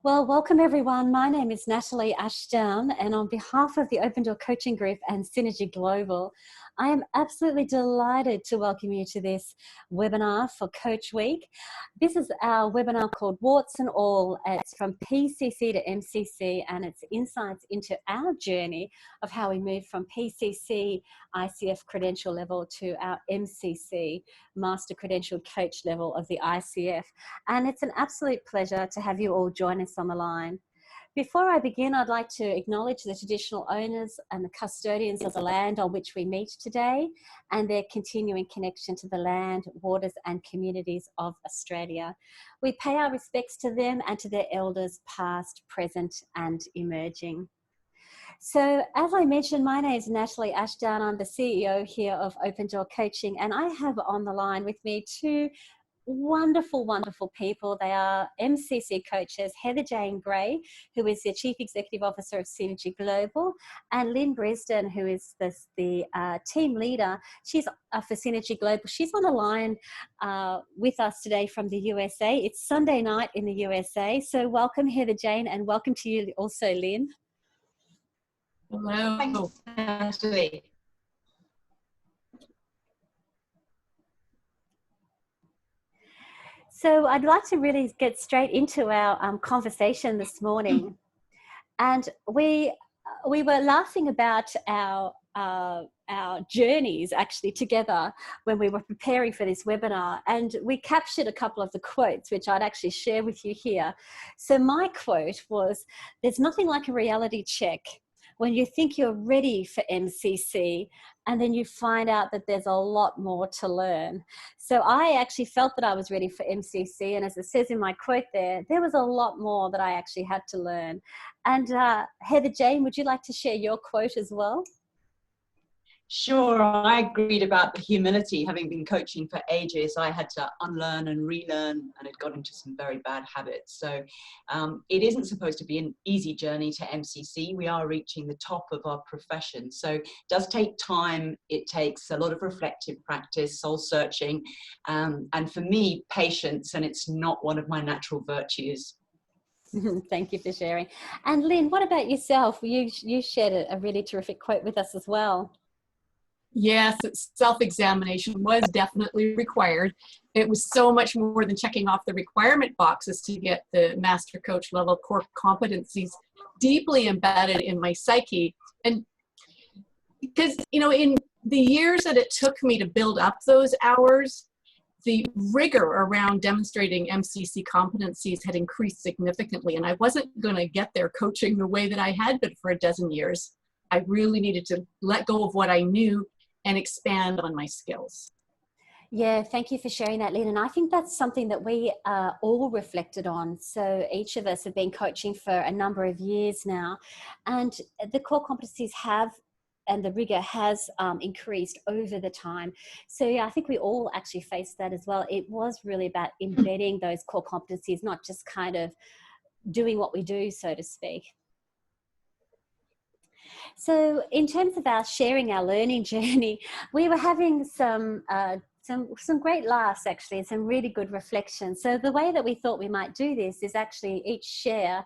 Well, welcome everyone. My name is Natalie Ashdown, and on behalf of the Open Door Coaching Group and Synergy Global, I am absolutely delighted to welcome you to this webinar for Coach Week. This is our webinar called Warts and All. It's from PCC to MCC, and it's insights into our journey of how we moved from PCC ICF credential level to our MCC Master Credentialed Coach level of the ICF. And it's an absolute pleasure to have you all join us on the line. Before I begin, I'd like to acknowledge the traditional owners and the custodians of the land on which we meet today and their continuing connection to the land, waters and communities of Australia. We pay our respects to them and to their elders past, present and emerging. So as I mentioned, my name is Natalie Ashdown. I'm the CEO here of Open Door Coaching, and I have on the line with me two wonderful people. They are MCC coaches, Heather Jane Gray, who is the Chief Executive Officer of Synergy Global, and Lynn Brisden, who is the team leader. She's for Synergy Global. She's on the line with us today from the USA. It's Sunday night in the USA. So welcome, Heather Jane, and welcome to you also, Lynn. Hello. Thanks, Natalie. So I'd like to really get straight into our conversation this morning. And we were laughing about our journeys actually together when we were preparing for this webinar, and we captured a couple of the quotes which I'd actually share with you here. So my quote was, "There's nothing like a reality check when you think you're ready for MCC and then you find out that there's a lot more to learn." So I actually felt that I was ready for MCC, and as it says in my quote there was a lot more that I actually had to learn. And Heather Jane, would you like to share your quote as well? Sure, I agreed about the humility. Having been coaching for ages, I had to unlearn and relearn and had got into some very bad habits. So it isn't supposed to be an easy journey to MCC. We are reaching the top of our profession. So it does take time. It takes a lot of reflective practice, soul searching, and for me, patience, and it's not one of my natural virtues. Thank you for sharing. And Lynn, what about yourself? You shared a really terrific quote with us as well. Yes, self-examination was definitely required. It was so much more than checking off the requirement boxes to get the master coach level core competencies deeply embedded in my psyche. And because, you know, in the years that it took me to build up those hours, the rigor around demonstrating MCC competencies had increased significantly. And I wasn't going to get there coaching the way that I had been for a dozen years. I really needed to let go of what I knew and expand on my skills. Yeah, thank you for sharing that, Lynn. And I think that's something that we all reflected on. So each of us have been coaching for a number of years now, and the core competencies have, and the rigor has increased over the time. So yeah, I think we all actually faced that as well. It was really about embedding those core competencies, not just kind of doing what we do, so to speak. So in terms of our sharing our learning journey, we were having some great laughs actually, and some really good reflections. So the way that we thought we might do this is actually each share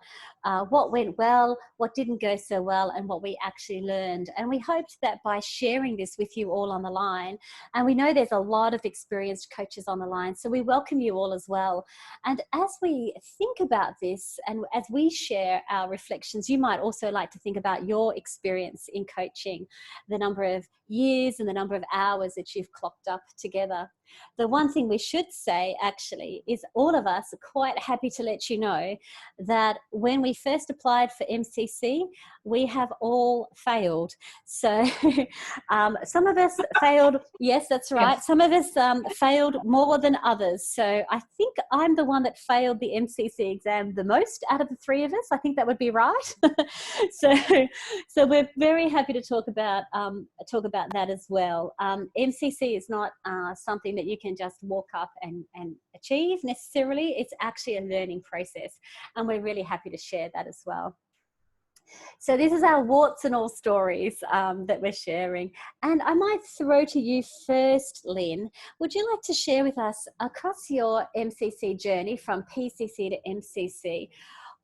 what went well, what didn't go so well, and what we actually learned. And we hoped that by sharing this with you all on the line, and we know there's a lot of experienced coaches on the line, so we welcome you all as well. And as we think about this, and as we share our reflections, you might also like to think about your experience in coaching, the number of years and the number of hours that you've clocked up together. The one thing we should say actually is all of us are quite happy to let you know that when we first applied for MCC, we have all failed. So some of us failed, yes, that's right. Yes. Some of us failed more than others. So I think I'm the one that failed the MCC exam the most out of the three of us. I think that would be right. So we're very happy to talk about that as well. MCC is not something that you can just walk up and achieve necessarily. It's actually a learning process, and we're really happy to share that as well. So this is our warts and all stories that we're sharing. And I might throw to you first, Lynn. Would you like to share with us across your MCC journey from PCC to MCC,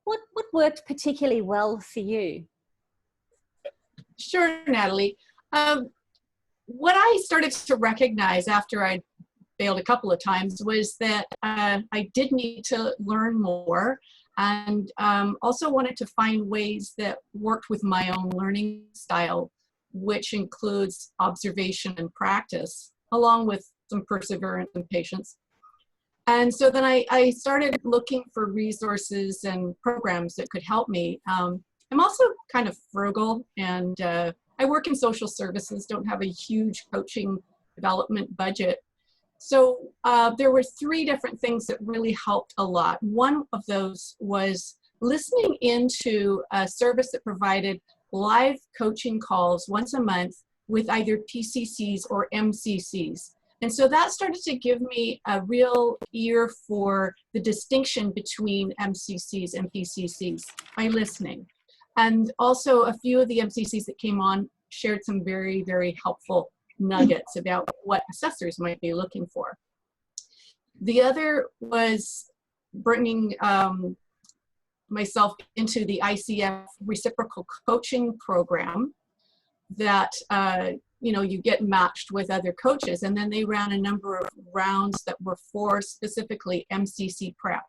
what worked particularly well for you? Sure, Natalie. What I started to recognize after I failed a couple of times was that I did need to learn more, and also wanted to find ways that worked with my own learning style, which includes observation and practice, along with some perseverance and patience. And so then I started looking for resources and programs that could help me. I'm also kind of frugal, and I work in social services, don't have a huge coaching development budget. So there were 3 different things that really helped a lot. One of those was listening into a service that provided live coaching calls once a month with either PCCs or MCCs. And so that started to give me a real ear for the distinction between MCCs and PCCs by listening. And also a few of the MCCs that came on shared some very, very helpful nuggets about what assessors might be looking for. The other was bringing myself into the ICF reciprocal coaching program that you get matched with other coaches, and then they ran a number of rounds that were for specifically MCC prep.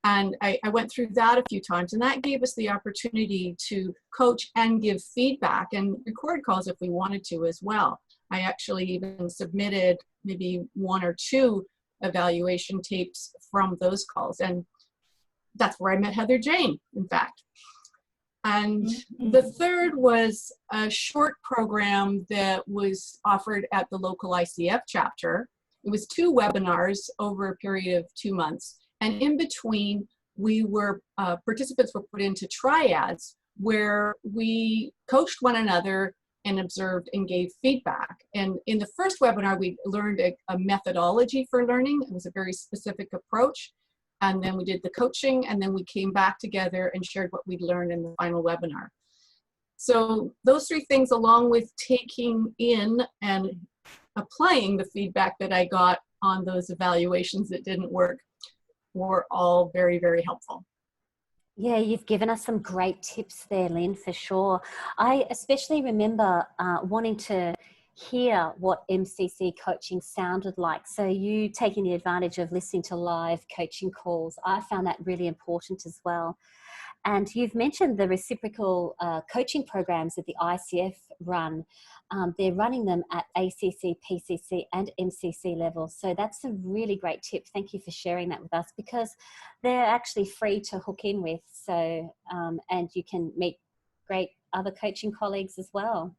And I went through that a few times, and that gave us the opportunity to coach and give feedback and record calls if we wanted to as well. I actually even submitted maybe 1 or 2 evaluation tapes from those calls. And that's where I met Heather Jane, in fact. And the third was a short program that was offered at the local ICF chapter. It was 2 webinars over a period of 2 months. And in between, participants were put into triads where we coached one another and observed and gave feedback. And in the first webinar, we learned a methodology for learning. It was a very specific approach. And then we did the coaching, and then we came back together and shared what we'd learned in the final webinar. So those 3 things, along with taking in and applying the feedback that I got on those evaluations that didn't work, were all very, very helpful. Yeah, you've given us some great tips there, Lynn, for sure. I especially remember wanting to hear what MCC coaching sounded like. So you taking the advantage of listening to live coaching calls, I found that really important as well. And you've mentioned the reciprocal coaching programs that the ICF run. They're running them at ACC, PCC and MCC levels. So that's a really great tip. Thank you for sharing that with us, because they're actually free to hook in with. So, and you can meet great other coaching colleagues as well.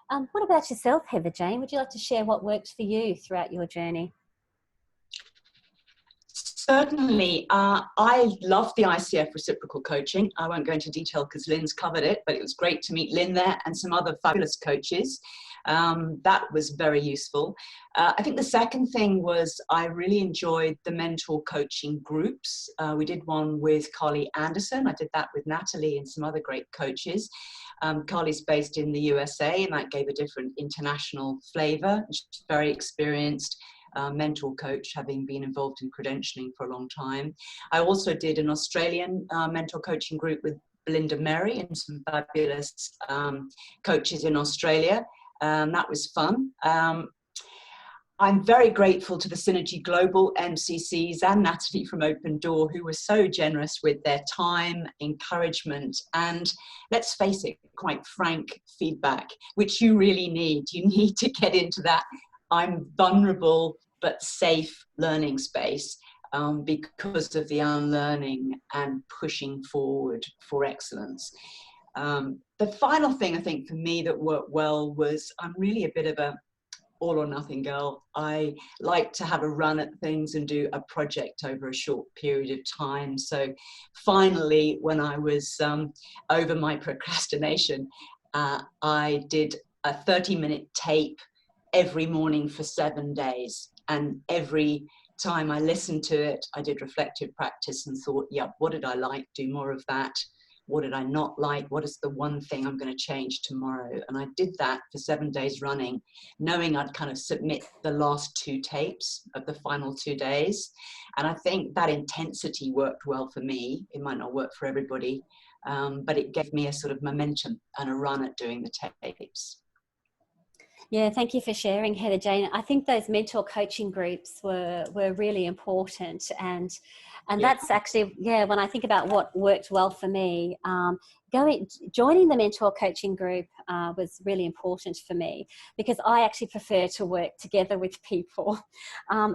What about yourself, Heather Jane? Would you like to share what worked for you throughout your journey? Certainly. I love the ICF reciprocal coaching. I won't go into detail because Lynn's covered it, but it was great to meet Lynn there and some other fabulous coaches. That was very useful. I think the second thing was I really enjoyed the mentor coaching groups. We did one with Carly Anderson. I did that with Natalie and some other great coaches. Carly's based in the USA, and that gave a different international flavor. She's very experienced mentor coach, having been involved in credentialing for a long time. I also did an Australian mentor coaching group with Belinda Merry and some fabulous coaches in Australia. That was fun. I'm very grateful to the Synergy Global MCCs and Natalie from Open Door, who were so generous with their time, encouragement, and let's face it, quite frank feedback, which you really need. You need to get into that I'm vulnerable but safe learning space because of the unlearning and pushing forward for excellence. The final thing I think for me that worked well was I'm really a bit of a all or nothing girl. I like to have a run at things and do a project over a short period of time. So finally, when I was over my procrastination, I did a 30-minute tape every morning for 7 days. And every time I listened to it, I did reflective practice and thought, yeah, what did I like? Do more of that. What did I not like? What is the one thing I'm going to change tomorrow? And I did that for 7 days running, knowing I'd kind of submit the last 2 tapes of the final 2 days. And I think that intensity worked well for me. It might not work for everybody, but it gave me a sort of momentum and a run at doing the tapes. Yeah, thank you for sharing, Heather Jane. I think those mentor coaching groups were really important, and that's actually, yeah, when I think about what worked well for me, joining the mentor coaching group was really important for me, because I actually prefer to work together with people,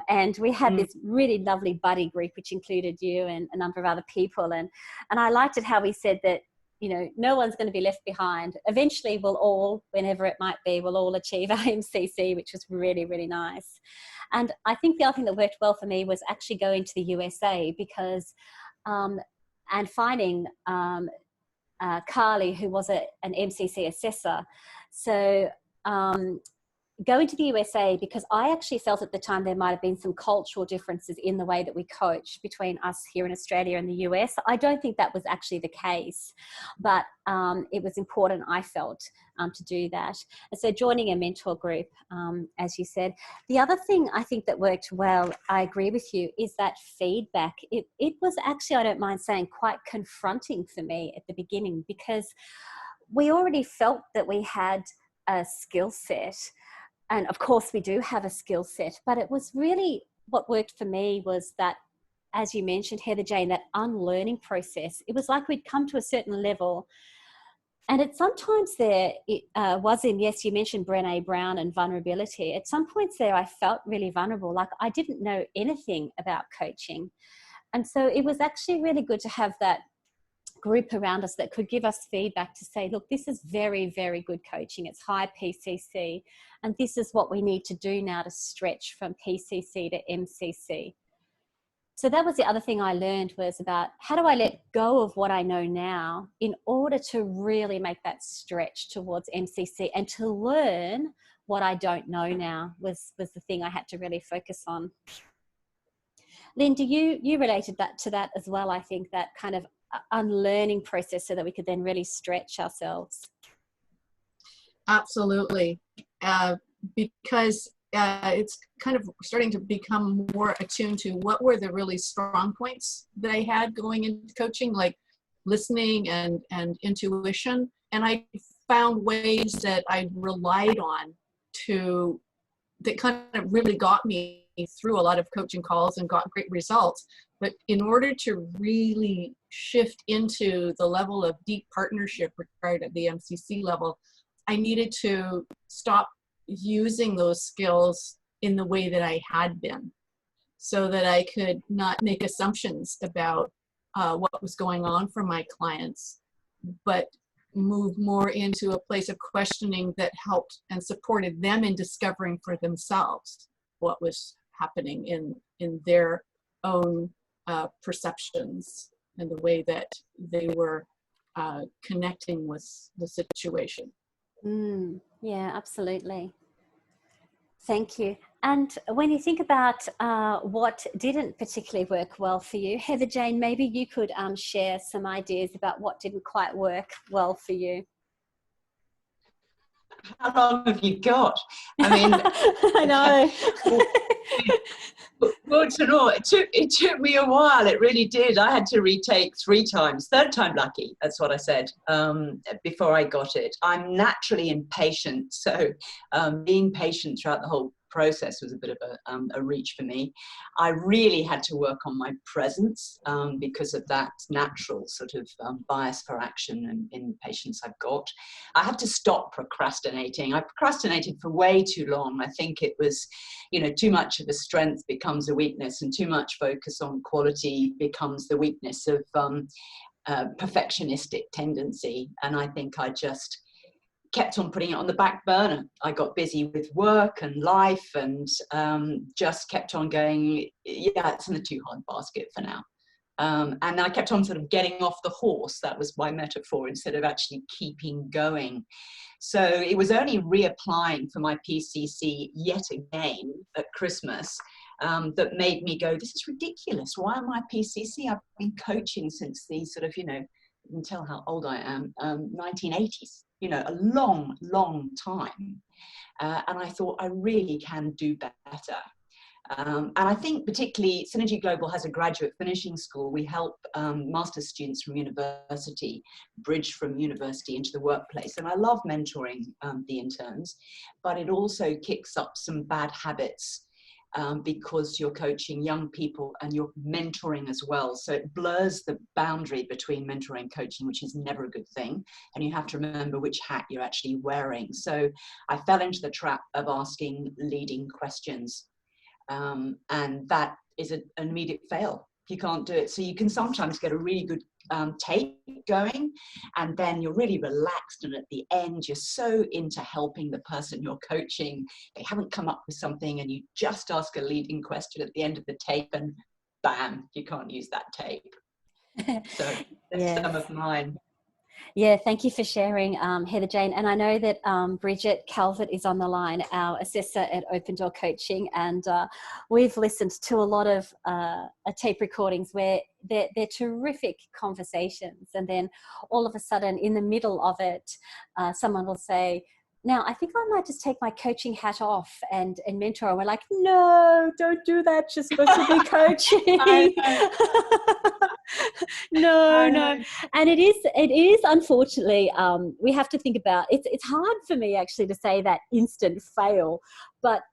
and we had this really lovely buddy group which included you and a number of other people, and I liked it how we said that, you know, no one's going to be left behind. Eventually we'll all, whenever it might be, we'll all achieve our MCC, which was really, really nice. And I think the other thing that worked well for me was actually going to the USA, because, and finding Carly, who was an MCC assessor. So going to the USA, because I actually felt at the time there might have been some cultural differences in the way that we coach between us here in Australia and the US. I don't think that was actually the case, but it was important, I felt, to do that. And so joining a mentor group, as you said. The other thing I think that worked well, I agree with you, is that feedback. It was actually, I don't mind saying, quite confronting for me at the beginning, because we already felt that we had a skill set. And of course we do have a skill set, but it was really, what worked for me was that, as you mentioned, Heather Jane, that unlearning process. It was like we'd come to a certain level, and at sometimes there it was in, yes, you mentioned Brené Brown and vulnerability. At some points there I felt really vulnerable, like I didn't know anything about coaching. And so it was actually really good to have that group around us that could give us feedback to say, look, this is very, very good coaching. It's high PCC, and this is what we need to do now to stretch from PCC to MCC. So that was the other thing I learned, was about how do I let go of what I know now in order to really make that stretch towards MCC, and to learn what I don't know now was the thing I had to really focus on. Linda, you related that to that as well, I think, that kind of unlearning process, so that we could then really stretch ourselves. Absolutely. Because it's kind of starting to become more attuned to what were the really strong points that I had going into coaching, like listening and intuition. And I found ways that I relied on that kind of really got me through a lot of coaching calls and got great results. But in order to really shift into the level of deep partnership required at the MCC level, I needed to stop using those skills in the way that I had been, so that I could not make assumptions about what was going on for my clients, but move more into a place of questioning that helped and supported them in discovering for themselves what was happening in their own perceptions and the way that they were connecting with the situation. Yeah, absolutely. Thank you. And when you think about what didn't particularly work well for you, Heather Jane, maybe you could share some ideas about what didn't quite work well for you. How long have you got? I mean, I know. Well, to know, it took me a while. It really did. I had to retake 3 times. 3rd time lucky. That's what I said before I got it. I'm naturally impatient, so being patient throughout the whole process was a bit of a reach for me. I really had to work on my presence because of that natural sort of bias for action and impatience I've got. I had to stop procrastinating. I procrastinated for way too long. I think it was, you know, too much of a strength becomes a weakness, and too much focus on quality becomes the weakness of perfectionistic tendency. And I think I just kept on putting it on the back burner. I got busy with work and life, and just kept on going, yeah, it's in the too hard basket for now. And I kept on sort of getting off the horse. That was my metaphor, instead of actually keeping going. So it was only reapplying for my PCC yet again at Christmas that made me go, this is ridiculous. Why am I PCC? I've been coaching since the sort of, you know, can tell how old I am, 1980s, you know, a long, long time. And I thought, I really can do better. And I think particularly Synergy Global has a graduate finishing school. We help master's students from university bridge from university into the workplace. And I love mentoring the interns, but it also kicks up some bad habits because you're coaching young people and you're mentoring as well. So it blurs the boundary between mentoring and coaching, which is never a good thing. And you have to remember which hat you're actually wearing. So I fell into the trap of asking leading questions. And that is an immediate fail. You can't do it. So you can sometimes get a really good tape going, and then you're really relaxed, and at the end you're so into helping the person you're coaching. They haven't come up with something, and you just ask a leading question at the end of the tape, and bam, you can't use that tape. So that's Yes. some of mine. Yeah, thank you for sharing, Heather Jane. And I know that Bridget Calvert is on the line, our assessor at Open Door Coaching, and we've listened to a lot of tape recordings where they're terrific conversations, and then all of a sudden in the middle of it, someone will say, now, I think I might just take my coaching hat off and mentor. And we're like, no, don't do that. You're supposed to be coaching. No. And it is unfortunately, we have to think about, it's hard for me actually to say that instant fail, but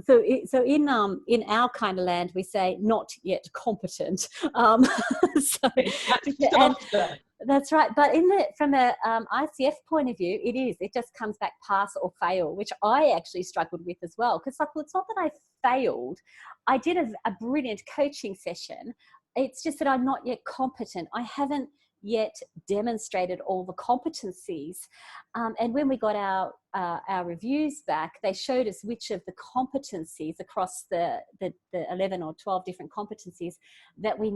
so in our kind of land, we say not yet competent. That's right. But from a ICF point of view, it just comes back pass or fail, which I actually struggled with as well. Because it's not that I failed. I did a brilliant coaching session. It's just that I'm not yet competent. I haven't yet demonstrated all the competencies. And when we got our reviews back, they showed us which of the competencies across the 11 or 12 different competencies that we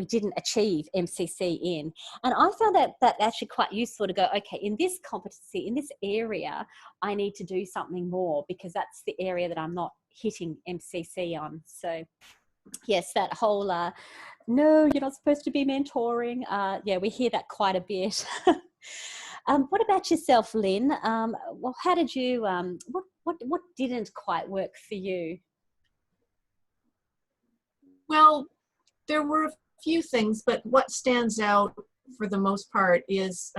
didn't achieve MCC in. And I found that actually quite useful to go, okay, in this competency, in this area, I need to do something more, because that's the area that I'm not hitting MCC on. So yes, that whole, no, you're not supposed to be mentoring. Yeah, we hear that quite a bit. What about yourself, Lynn? Well, how did you, what didn't quite work for you? Well, there were a few things, but what stands out for the most part is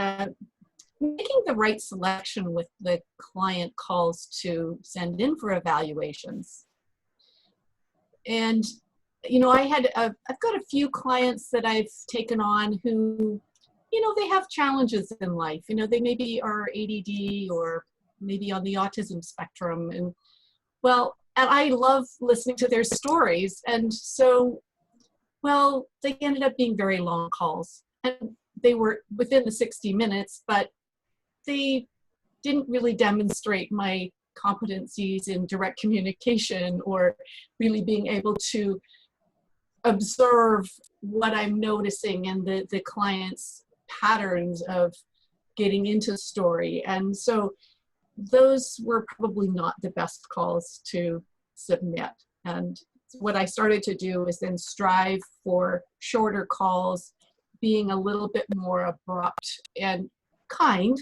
making the right selection with the client calls to send in for evaluations. And you know, I've got a few clients that I've taken on who, you know, they have challenges in life. You know, they maybe are ADD or maybe on the autism spectrum. And I love listening to their stories. And so, well, they ended up being very long calls. And they were within the 60 minutes, but they didn't really demonstrate my competencies in direct communication or really being able to observe what I'm noticing and the client's patterns of getting into story. And so those were probably not the best calls to submit. And what I started to do is then strive for shorter calls, being a little bit more abrupt and kind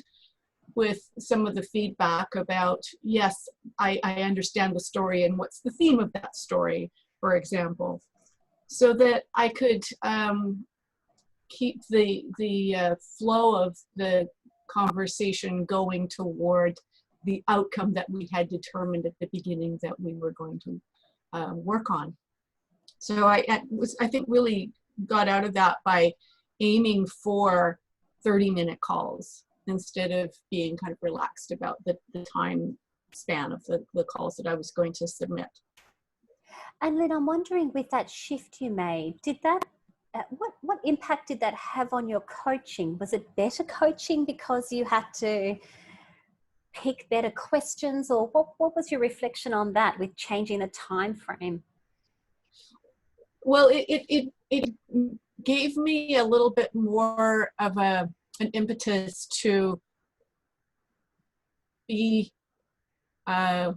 with some of the feedback about, yes, I understand the story and what's the theme of that story, for example, so that I could keep the flow of the conversation going toward the outcome that we had determined at the beginning that we were going to work on. So I think really got out of that by aiming for 30-minute calls instead of being kind of relaxed about the time span of the calls that I was going to submit. And Lynn, I'm wondering, with that shift you made, did that, what impact did that have on your coaching? Was it better coaching because you had to pick better questions, or what was your reflection on that with changing the time frame? Well, it gave me a little bit more of an impetus to be more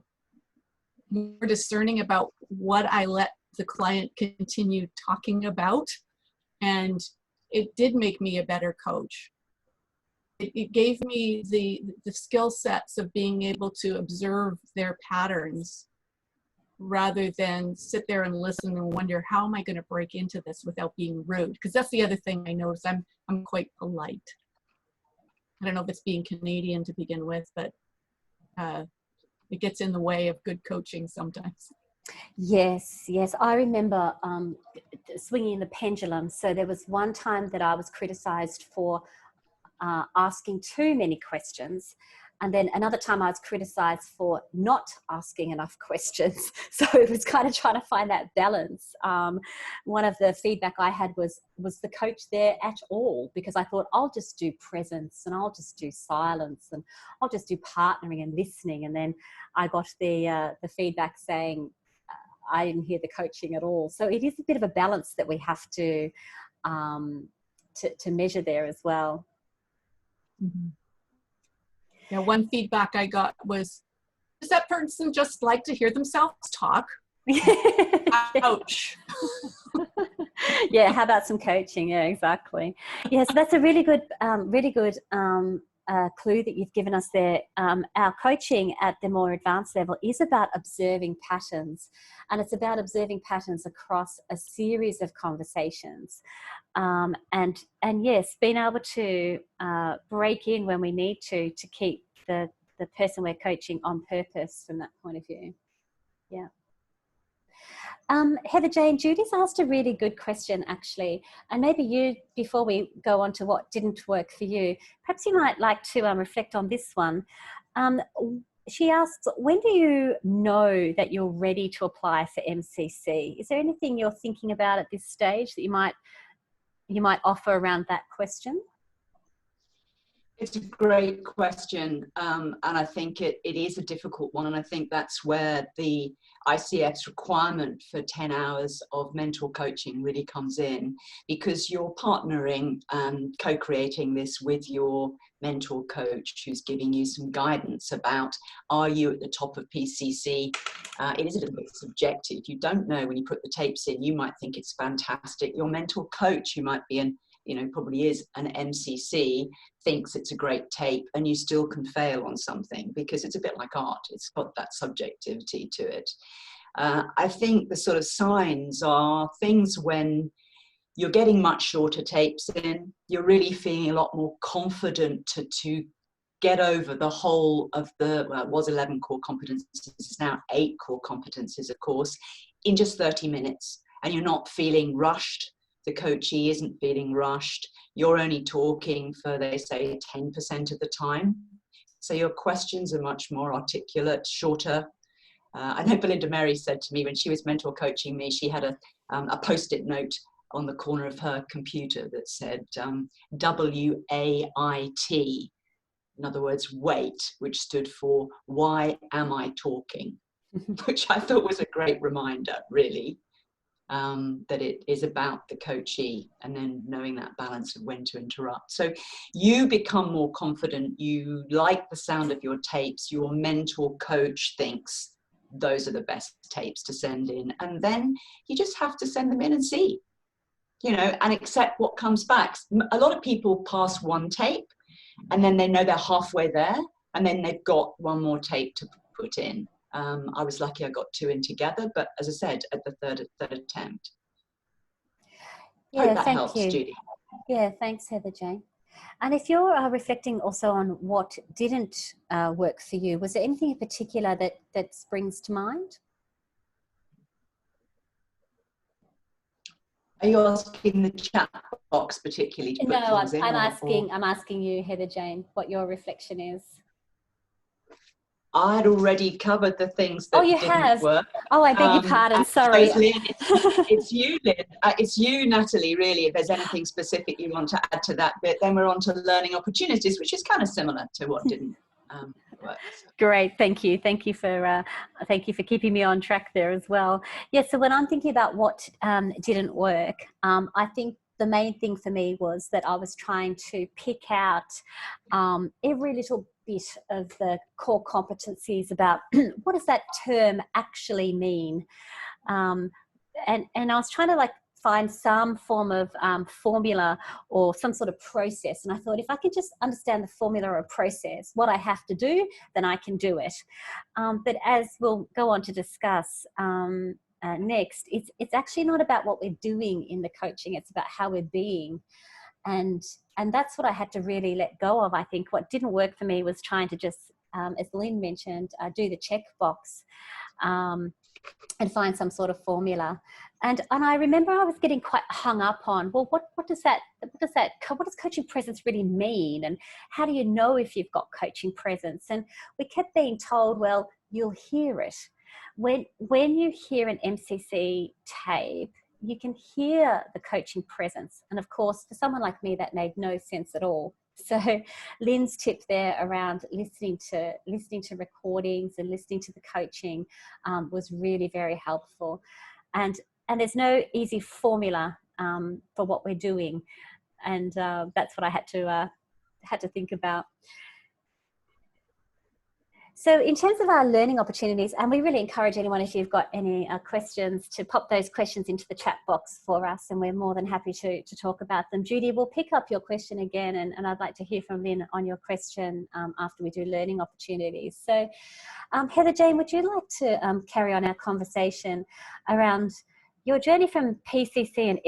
discerning about what I let the client continue talking about, and it did make me a better coach. It gave me the skill sets of being able to observe their patterns rather than sit there and listen and wonder, how am I going to break into this without being rude? Because that's the other thing I notice. I'm quite polite. I don't know if it's being Canadian to begin with, but it gets in the way of good coaching sometimes. Yes, yes. I remember swinging the pendulum. So there was one time that I was criticized for asking too many questions. And then another time I was criticized for not asking enough questions. So it was kind of trying to find that balance. One of the feedback I had was the coach there at all? Because I thought, I'll just do presence and I'll just do silence and I'll just do partnering and listening. And then I got the feedback saying I didn't hear the coaching at all. So it is a bit of a balance that we have to measure there as well. Mm-hmm. Yeah, one feedback I got was, does that person just like to hear themselves talk? Ouch. Yeah, how about some coaching? Yeah, exactly. Yeah, so that's a really good clue that you've given us there. Our coaching at the more advanced level is about observing patterns, and it's about observing patterns across a series of conversations. And yes, being able to break in when we need to keep the person we're coaching on purpose from that point of view. Yeah. Heather Jane, Judy's asked a really good question, actually. And maybe you, before we go on to what didn't work for you, perhaps you might like to reflect on this one. She asks, when do you know that you're ready to apply for MCC? Is there anything you're thinking about at this stage that you might offer around that question? It's a great question, and I think it is a difficult one, and I think that's where the ICF's requirement for 10 hours of mentor coaching really comes in, because you're partnering and co-creating this with your mentor coach who's giving you some guidance about, are you at the top of PCC? It is a little bit subjective. You don't know when you put the tapes in. You might think it's fantastic. Your mentor coach, who might be probably is an MCC, thinks it's a great tape, and you still can fail on something because it's a bit like art. It's got that subjectivity to it. I think the sort of signs are things when you're getting much shorter tapes in, you're really feeling a lot more confident to get over the whole of it was 11 core competencies, it's now 8 core competencies, of course, in just 30 minutes, and you're not feeling rushed. The coachee isn't feeling rushed. You're only talking for, they say, 10% of the time. So your questions are much more articulate, shorter. I know Belinda Mary said to me when she was mentor coaching me, she had a post-it note on the corner of her computer that said WAIT, in other words, wait, which stood for why am I talking, which I thought was a great reminder, really. That it is about the coachee, and then knowing that balance of when to interrupt. So you become more confident, you like the sound of your tapes, your mentor coach thinks those are the best tapes to send in, and then you just have to send them in and see, and accept what comes back. A lot of people pass one tape and then they know they're halfway there, and then they've got one more tape to put in. I was lucky I got 2 in together, but as I said, at the third attempt. Yeah, Hope that thank helps, you. Judy. Yeah, thanks, Heather Jane. And if you're reflecting also on what didn't work for you, was there anything in particular that springs to mind? Are you asking the chat box particularly to put things in? I'm asking you, Heather Jane, what your reflection is. I'd already covered the things that didn't work. Oh, I beg your pardon. Sorry. It's you, Lynn. It's you, Natalie, really. If there's anything specific you want to add to that bit, then we're on to learning opportunities, which is kind of similar to what didn't work. So. Great. Thank you. Thank you for keeping me on track there as well. Yeah. So when I'm thinking about what didn't work, I think the main thing for me was that I was trying to pick out every little bit of the core competencies about what does that term actually mean, and I was trying to find some form of formula or some sort of process. And I thought, if I can just understand the formula or process, what I have to do, then I can do it. But as we'll go on to discuss next, it's actually not about what we're doing in the coaching, it's about how we're being. And that's what I had to really let go of. I think what didn't work for me was trying to just, as Lynn mentioned, do the checkbox and find some sort of formula. And I remember I was getting quite hung up on, well, what does coaching presence really mean? And how do you know if you've got coaching presence? And we kept being told, well, you'll hear it. When you hear an MCC tape, you can hear the coaching presence. And of course, for someone like me, that made no sense at all. So Lynn's tip there around listening to recordings and listening to the coaching was really very helpful. And there's no easy formula for what we're doing. And that's what I had to think about. So in terms of our learning opportunities, and we really encourage anyone, if you've got any questions, to pop those questions into the chat box for us, and we're more than happy to talk about them. Judy, we'll pick up your question again, and I'd like to hear from Lynn on your question after we do learning opportunities. So Heather Jane, would you like to carry on our conversation around your journey from PCC and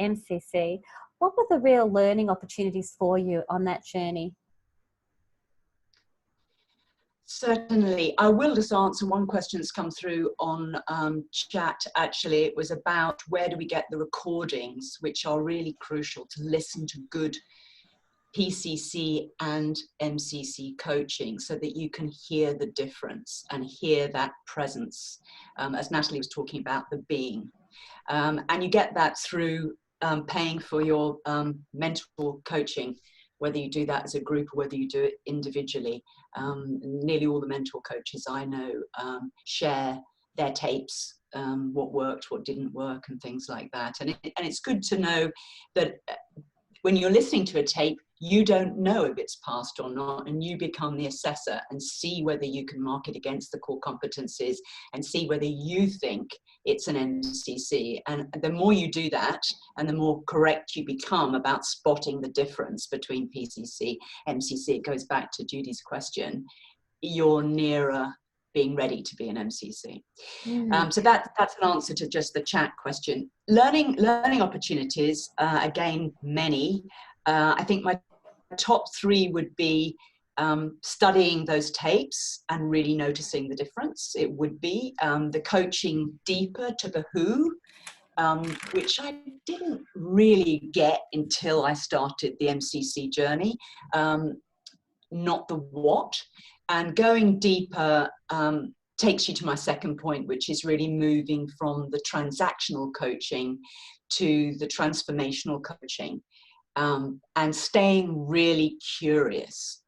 MCC? What were the real learning opportunities for you on that journey? Certainly. I will just answer one question that's come through on chat. Actually, it was about where do we get the recordings, which are really crucial to listen to good PCC and MCC coaching so that you can hear the difference and hear that presence, as Natalie was talking about, the being. And you get that through paying for your mentor coaching, whether you do that as a group or whether you do it individually. Nearly all the mentor coaches I know share their tapes, what worked, what didn't work, and things like that. And it's good to know that when you're listening to a tape, you don't know if it's passed or not, and you become the assessor and see whether you can mark it against the core competencies and see whether you think it's an MCC. And the more you do that, and the more correct you become about spotting the difference between PCC, MCC, it goes back to Judy's question, you're nearer being ready to be an MCC. So that's an answer to just the chat question. Learning opportunities, again, many. I think my top three would be studying those tapes and really noticing the difference. It would be the coaching deeper to the who, which I didn't really get until I started the MCC journey, not the what. And going deeper takes you to my second point, which is really moving from the transactional coaching to the transformational coaching. And staying really curious.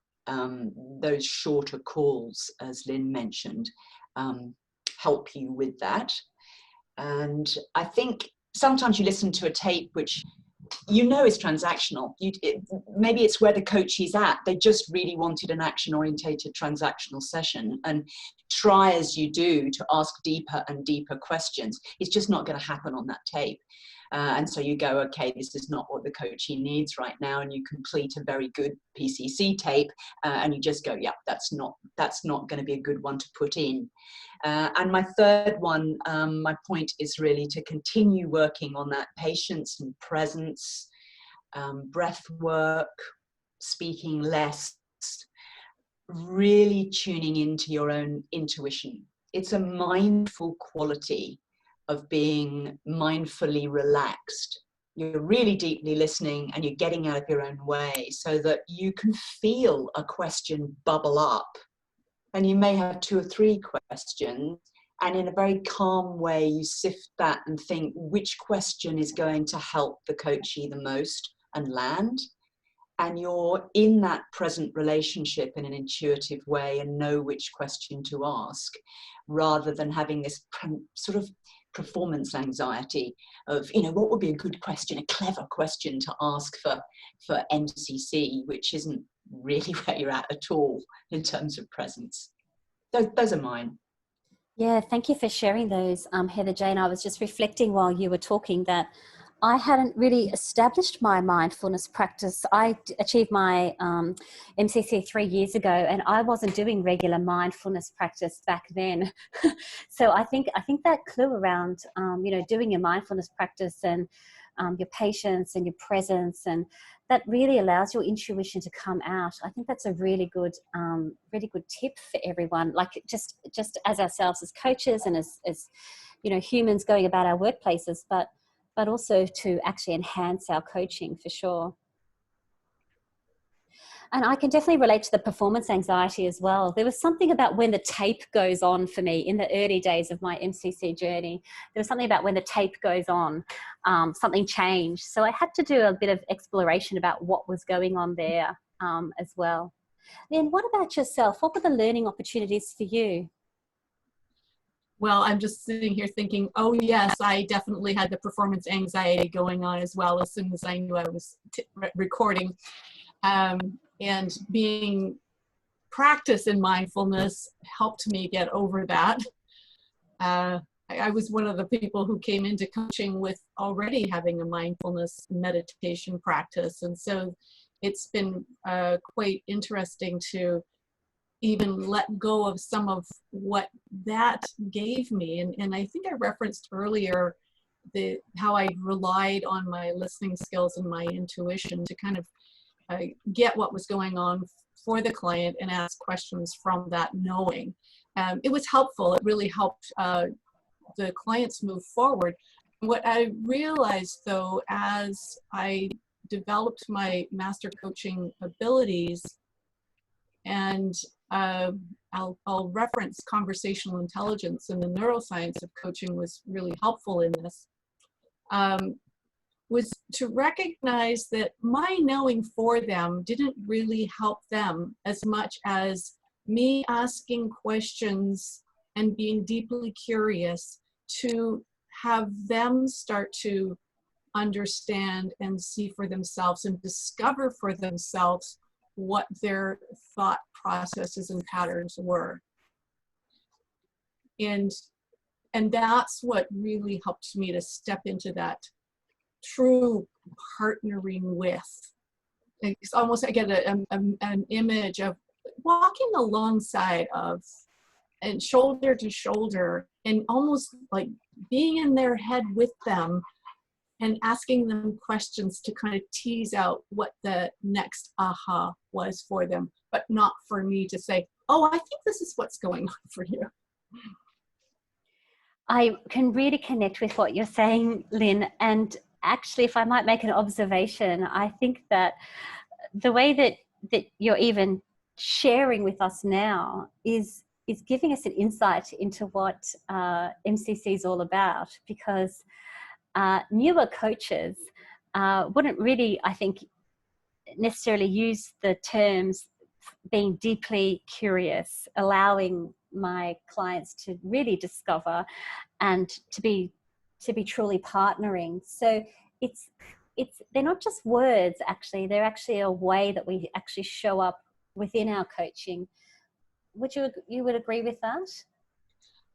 Those shorter calls, as Lynn mentioned, help you with that. And I think sometimes you listen to a tape which you know is transactional. Maybe it's where the coach is at. They just really wanted an action-orientated transactional session. And try as you do to ask deeper and deeper questions, it's just not going to happen on that tape. And so you go, okay, this is not what the coachee needs right now, and you complete a very good PCC tape, and you just go, yeah, that's not going to be a good one to put in. And my third one, my point is really to continue working on that patience and presence, breath work, speaking less, really tuning into your own intuition. It's a mindful quality of being mindfully relaxed. You're really deeply listening and you're getting out of your own way so that you can feel a question bubble up. And you may have 2 or 3 questions, and in a very calm way, you sift that and think which question is going to help the coachee the most and land. And you're in that present relationship in an intuitive way and know which question to ask, rather than having this sort of performance anxiety of, what would be a good question, a clever question to ask for MCC, which isn't really where you're at all in terms of presence. Those are mine. Yeah, thank you for sharing those, Heather Jane. I was just reflecting while you were talking that I hadn't really established my mindfulness practice. I achieved my MCC 3 years ago, and I wasn't doing regular mindfulness practice back then. So I think that clue around doing your mindfulness practice and your patience and your presence, and that really allows your intuition to come out. I think that's a really good tip for everyone. Like just as ourselves as coaches and as humans going about our workplaces, but also to actually enhance our coaching for sure. And I can definitely relate to the performance anxiety as well. There was something about when the tape goes on for me in the early days of my MCC journey. There was something about when the tape goes on, something changed. So I had to do a bit of exploration about what was going on there as well. Then what about yourself? What were the learning opportunities for you? Well, I'm just sitting here thinking, oh yes, I definitely had the performance anxiety going on as well as soon as I knew I was recording. And being practice in mindfulness helped me get over that. I was one of the people who came into coaching with already having a mindfulness meditation practice. And so it's been quite interesting to even let go of some of what that gave me. And I think I referenced earlier how I relied on my listening skills and my intuition to kind of get what was going on for the client and ask questions from that knowing. It was helpful. It really helped the clients move forward. What I realized though, as I developed my master coaching abilities, and I'll reference conversational intelligence, and the neuroscience of coaching was really helpful in this, was to recognize that my knowing for them didn't really help them as much as me asking questions and being deeply curious to have them start to understand and see for themselves and discover for themselves what their thought processes and patterns were. And that's what really helped me to step into that true partnering with. It's almost, I get an image of walking alongside of and shoulder to shoulder and almost like being in their head with them and asking them questions to kind of tease out what the next aha was for them, but not for me to say, oh, I think this is what's going on for you. I can really connect with what you're saying, Lynn. And actually, if I might make an observation, I think that the way that you're even sharing with us now is giving us an insight into what MCC is all about, because newer coaches wouldn't really, I think, necessarily use the terms being deeply curious, allowing my clients to really discover and to be truly partnering. So it's they're not just words, actually. They're actually a way that we actually show up within our coaching. Would you would agree with that?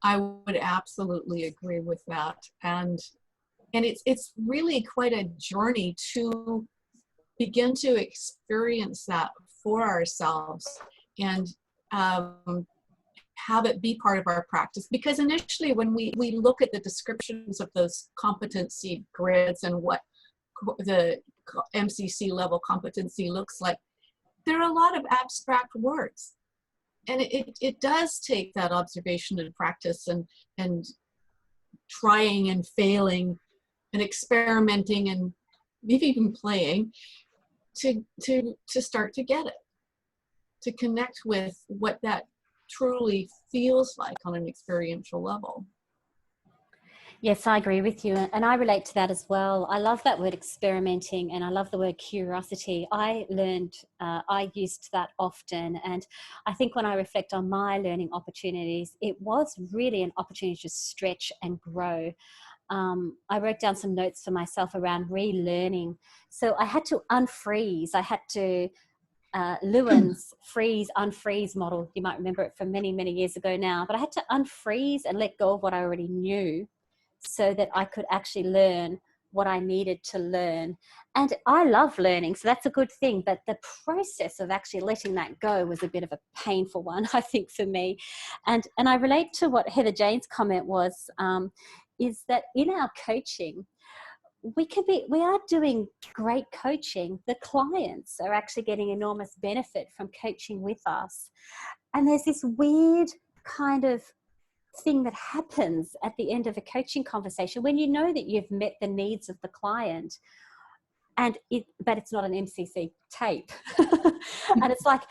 I would absolutely agree with that. And it's really quite a journey to begin to experience that for ourselves and have it be part of our practice. Because initially when we look at the descriptions of those competency grids and what the MCC level competency looks like, there are a lot of abstract words. And it does take that observation and practice and trying and failing and experimenting and maybe even playing to start to get it, to connect with what that truly feels like on an experiential level. Yes, I agree with you. And I relate to that as well. I love that word experimenting, and I love the word curiosity. I used that often. And I think when I reflect on my learning opportunities, it was really an opportunity to stretch and grow. I wrote down some notes for myself around relearning. So I had to unfreeze. I had to Lyns freeze, unfreeze model. You might remember it from many, many years ago now, but I had to unfreeze and let go of what I already knew so that I could actually learn what I needed to learn. And I love learning, so that's a good thing. But the process of actually letting that go was a bit of a painful one, I think, for me. And I relate to what Heather Jane's comment was, is that in our coaching, we are doing great coaching. The clients are actually getting enormous benefit from coaching with us. And there's this weird kind of thing that happens at the end of a coaching conversation when you know that you've met the needs of the client, but it's not an MCC tape. And it's like,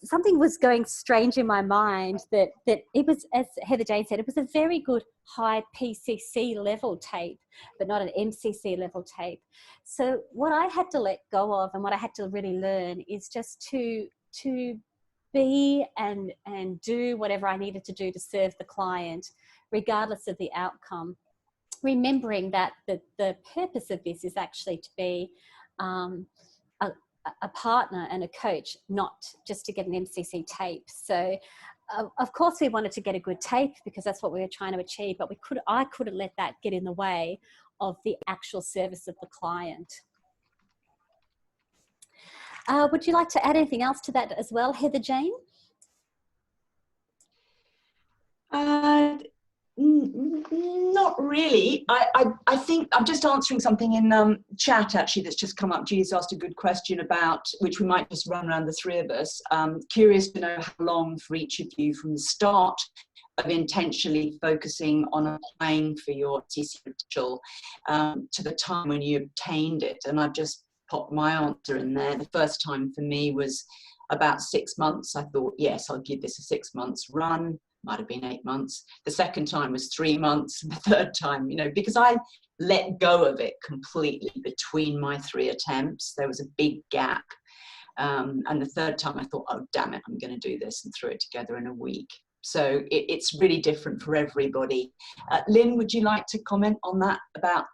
something was going strange in my mind that it was, as Heather Jane said, it was a very good high PCC level tape, but not an MCC level tape. So what I had to let go of and what I had to really learn is just to be and do whatever I needed to do to serve the client, regardless of the outcome. Remembering that the purpose of this is actually to be a partner and a coach, not just to get an MCC tape. So of course we wanted to get a good tape because that's what we were trying to achieve, but I couldn't let that get in the way of the actual service of the client. Would you like to add anything else to that as well, Heather Jane? Not really. I think I'm just answering something in chat actually that's just come up. G's asked a good question about, which we might just run around the three of us. Curious to know how long for each of you from the start of intentionally focusing on applying for your CC credential to the time when you obtained it. And I've just popped my answer in there. The first time for me was about 6 months. I thought, yes, I'll give this a 6 months run. Might have been 8 months. The second time was 3 months. The third time, because I let go of it completely between my 3 attempts. There was a big gap. And the third time I thought, oh, damn it, I'm going to do this, and threw it together in a week. So it's really different for everybody. Lynn, would you like to comment on that, about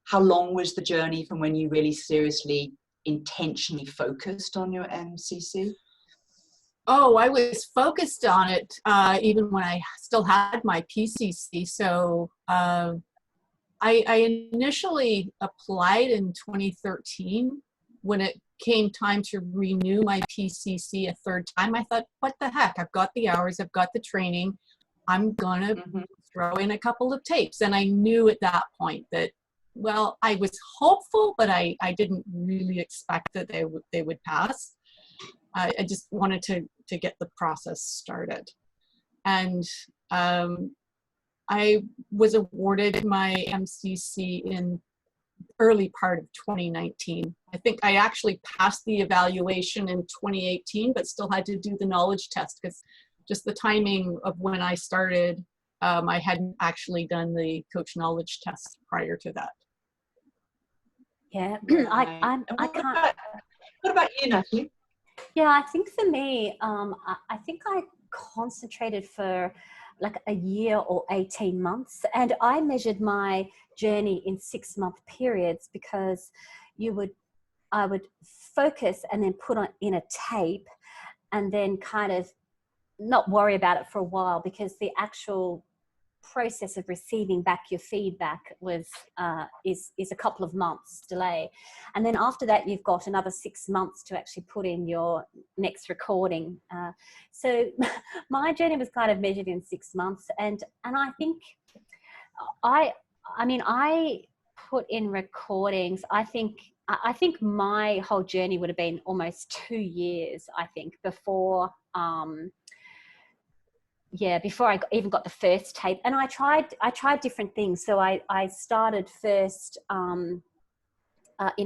how long was the journey from when you really seriously, intentionally focused on your MCC? Oh, I was focused on it even when I still had my PCC. So I initially applied in 2013. When it came time to renew my PCC a third time, I thought, what the heck? I've got the hours, I've got the training. I'm going to throw in a couple of tapes. And I knew at that point that, well, I was hopeful, but I didn't really expect that they would pass. I just wanted to get the process started. And I was awarded my MCC in early part of 2019. I think I actually passed the evaluation in 2018, but still had to do the knowledge test because just the timing of when I started, I hadn't actually done the coach knowledge test prior to that. Yeah, I can't. What about you, Natalie? Yeah, I think for me, I think I concentrated for like a year or 18 months. And I measured my journey in 6-month periods because I would focus and then put in a tape and then kind of not worry about it for a while, because the actual process of receiving back your feedback is a couple of months delay. And then after that, you've got another 6 months to actually put in your next recording. So my journey was kind of measured in 6 months. And I think I put in recordings. I think my whole journey would have been almost 2 years, I think, before before I even got the first tape. And I tried different things. So I started first in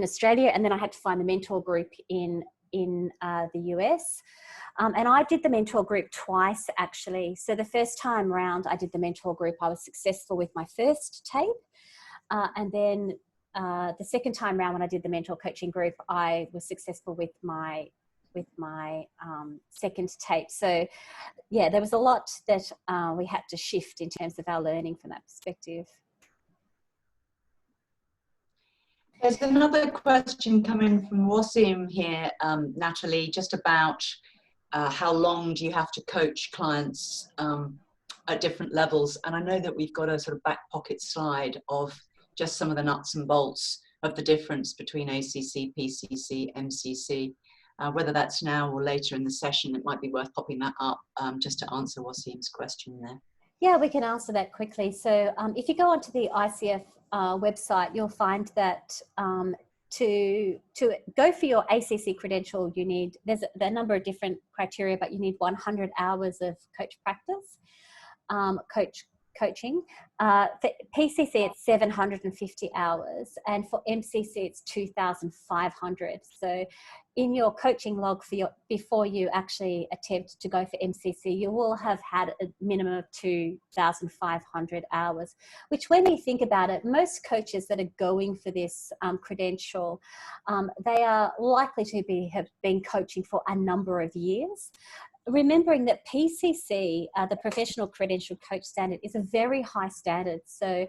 Australia, and then I had to find the mentor group in the US. And I did the mentor group twice, actually. So the first time round I did the mentor group, I was successful with my first tape. And then the second time round when I did the mentor coaching group, I was successful with my second tape. So yeah, there was a lot that we had to shift in terms of our learning from that perspective. There's another question coming from Wasim here, Natalie, just about how long do you have to coach clients at different levels? And I know that we've got a sort of back pocket slide of just some of the nuts and bolts of the difference between ACC, PCC, MCC. Whether that's now or later in the session, it might be worth popping that up just to answer Wasim's question there. Yeah, we can answer that quickly. So if you go onto the ICF website, you'll find that to go for your ACC credential, you need, there's a number of different criteria, but you need 100 hours of coach practice, coaching. For PCC, it's 750 hours, and for MCC, it's 2,500. So in your coaching log for before you actually attempt to go for MCC, you will have had a minimum of 2,500 hours, which when you think about it, most coaches that are going for this credential, they are likely to have been coaching for a number of years. Remembering that PCC, the Professional Credential Coach Standard, is a very high standard. So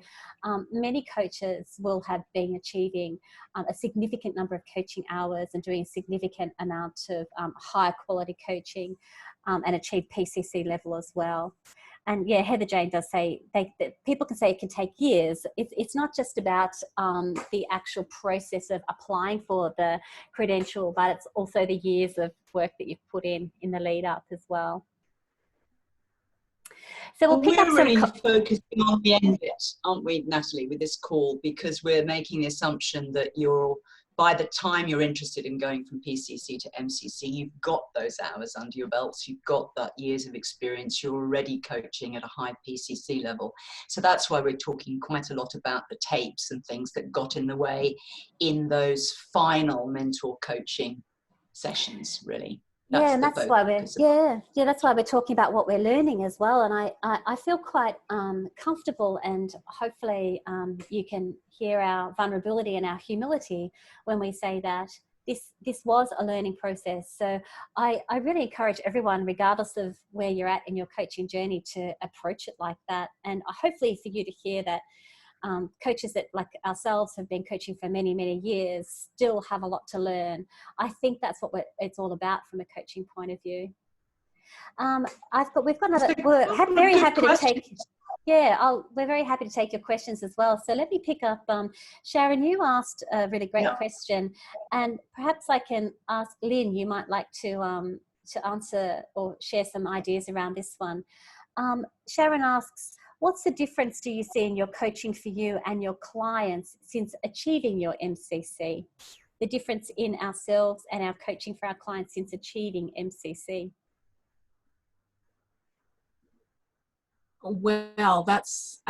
many coaches will have been achieving a significant number of coaching hours and doing a significant amount of high quality coaching and achieve PCC level as well. And yeah, Heather Jane does say that people can say it can take years. It's not just about the actual process of applying for the credential, but it's also the years of work that you've put in the lead up as well. So we'll pick up some... We're really focusing on the end bit, aren't we, Natalie, with this call, because we're making the assumption that by the time you're interested in going from PCC to MCC, you've got those hours under your belts, you've got that years of experience, you're already coaching at a high PCC level. So that's why we're talking quite a lot about the tapes and things that got in the way in those final mentor coaching sessions, really. Yeah, and that's why that's why we're talking about what we're learning as well. And I feel quite comfortable, and hopefully you can hear our vulnerability and our humility when we say that this was a learning process. So I really encourage everyone, regardless of where you're at in your coaching journey, to approach it like that. And hopefully for you to hear that coaches that, like ourselves, have been coaching for many, many years, still have a lot to learn. I think that's what it's all about from a coaching point of view. We're very happy to take. Yeah, we're very happy to take your questions as well. So let me pick up. Sharon, you asked a really great question, and perhaps I can ask Lynn. You might like to answer or share some ideas around this one. Sharon asks, what's the difference do you see in your coaching for you and your clients since achieving your MCC? The difference in ourselves and our coaching for our clients since achieving MCC? Well, that's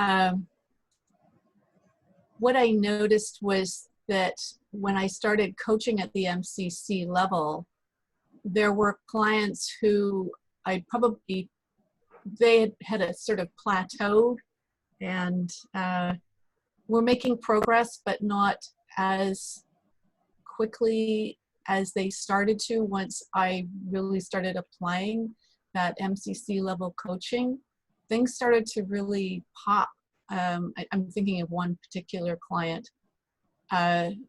what I noticed was that when I started coaching at the MCC level, there were clients who they had a sort of plateaued and were making progress, but not as quickly as they started to once I really started applying that MCC level coaching. Things started to really pop. I'm thinking of one particular client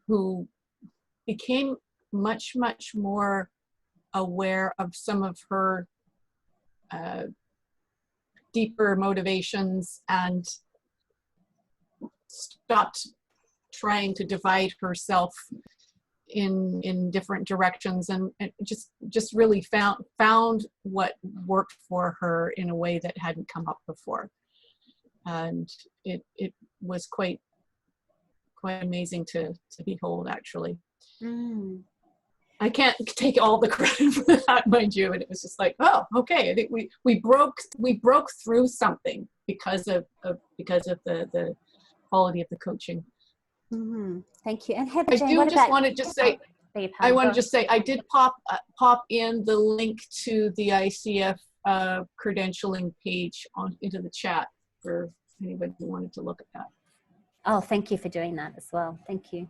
who became much, much more aware of some of her deeper motivations and stopped trying to divide herself in different directions, and just really found what worked for her in a way that hadn't come up before. And it was quite amazing to behold, actually. I can't take all the credit for that, mind you. And it was just like, oh, okay. I think we broke through something because of the quality of the coaching. Thank you. And Heather I Jane, want to just say I did pop in the link to the ICF credentialing page into the chat for anybody who wanted to look at that. Oh, thank you for doing that as well. Thank you.